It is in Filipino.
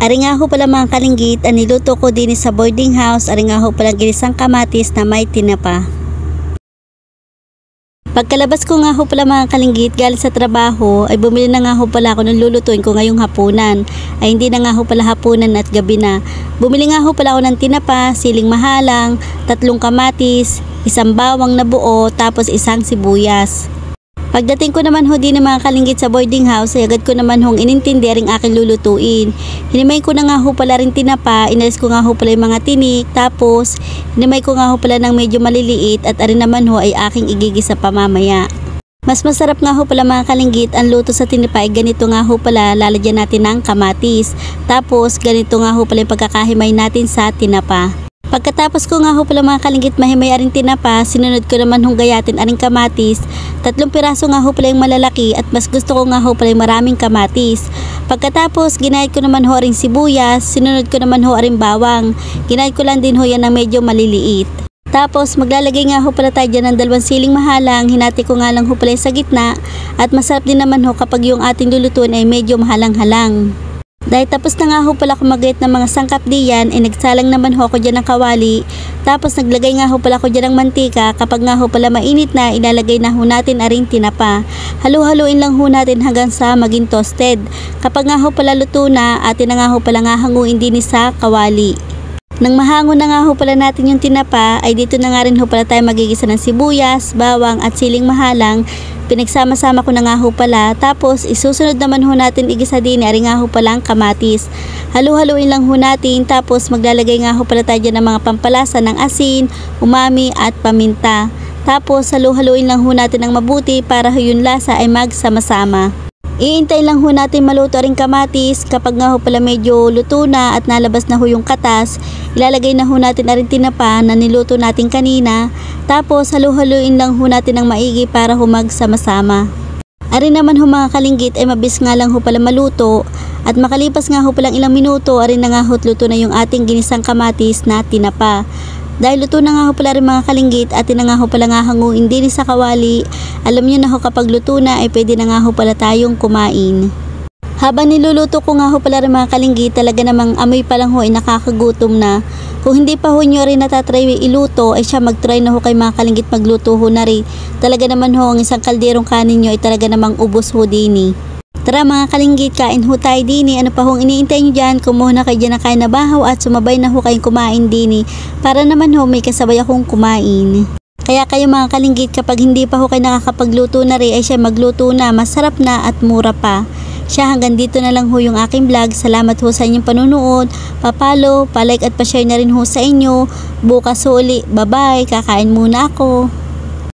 Ari nga ho pala mga kalinggit, ang niluto ko din sa boarding house, ari nga ho pala ginisang kamatis na may tinapa. Pagkalabas ko nga ho pala mga kalinggit galing sa trabaho, ay bumili na nga ho pala ako ng lulutuin ko ngayong hapunan. Ay hindi na nga ho pala hapunan at gabi na. Bumili nga ho pala ako ng tinapa, siling mahalang, 3 kamatis, 1 bawang na buo, tapos 1 sibuyas. Pagdating ko naman ho din ng mga kalinggit sa boarding house, ay agad ko naman hong inintindi ring aking lulutuin. Hinimay ko na nga ho pala rin tinapa, inalis ko nga ho pala yung mga tinik, tapos hinimay ko nga ho pala ng medyo maliliit at arin naman ho ay aking igigisa pa mamaya. Mas masarap nga ho pala mga kalinggit ang luto sa tinapa ay ganito nga ho pala, lalagyan natin ng kamatis. Tapos ganito nga ho pala yung pagkakahimay natin sa tinapa. Pagkatapos ko nga ho pala mga kalinggit mahimay aring tinapa, sinunod ko naman hong gayatin aring kamatis. 3 piraso nga ho pala yung malalaki at mas gusto ko nga ho pala yung maraming kamatis. Pagkatapos ginayat ko naman ho aring sibuyas, sinunod ko naman ho aring bawang. Ginayat ko lang din ho yan ng medyo maliliit. Tapos maglalagay nga ho pala tayo dyan ng 2 siling mahalang, hinati ko nga lang ho pala sa gitna at masarap din naman ho kapag yung ating lulutuin ay medyo mahalang-halang. Dahil tapos na nga ho pala kumagayat ng mga sangkap diyan, ay nagsalang naman ho ako dyan ng kawali. Tapos naglagay nga ho pala ako dyan ng mantika. Kapag nga ho pala mainit na, ilalagay na ho natin aring tinapa. Halu-haluin lang ho natin hanggang sa maging toasted. Kapag nga ho pala luto na, atin na nga ho pala nga hanguin din sa kawali. Nang mahango na nga ho pala natin yung tinapa, ay dito na nga rin ho pala tayo magigisa ng sibuyas, bawang at siling mahalang. Pinagsama-sama ko na nga ho pala, tapos isusunod naman ho natin igisa din, ari nga ho pala ang kamatis. Halu-haluin lang ho natin, tapos maglalagay nga ho pala tayo dyan ng mga pampalasa ng asin, umami at paminta. Tapos halu-haluin lang ho natin ng mabuti para yung lasa ay magsama-sama. Iintay lang ho natin maluto ring kamatis. Kapag nga ho pala medyo luto na at nalabas na ho yung katas, ilalagay na ho natin aring tinapa na niluto natin kanina. Tapos halu-haluin lang ho natin ng maigi para ho magsama-sama. Ari naman ho mga kalinggit ay mabis nga lang ho pala maluto at makalipas nga ho palang ilang minuto, ari na nga ho luto na yung ating ginisang kamatis na tinapa. Dahil luto na nga ho pala rin mga kalinggit, atin na nga ho pala nga hanguin din sa kawali. Alam nyo na ho kapag luto na ay pwede na nga ho pala tayong kumain. Habang niluluto ko nga ho pala rin mga kalinggit, talaga namang amoy pa lang ho ay nakakagutom na. Kung hindi pa ho nyo rin natatry iluto, ay siya mag-try na ho kay mga kalinggit magluto ho na rin. Talaga naman ho ang isang kalderong kanin nyo ay talaga namang ubos ho din. Tara mga kalinggit, kain ho tayo dini. Ano pa hong iniintay nyo dyan? Kumuha na kayo dyan na kain na bahaw at sumabay na ho kayong kumain dini. Para naman ho may kasabay akong kumain. Kaya kayo mga kalinggit, kapag hindi pa ho kayo nakakapagluto na rin, ay siya magluto na, masarap na at mura pa. Siya, hanggang dito na lang ho yung aking vlog. Salamat ho sa inyong panunood. Pa-follow, pa-like at pa-share na rin ho sa inyo. Bukas uli. Bye-bye. Kakain muna ako.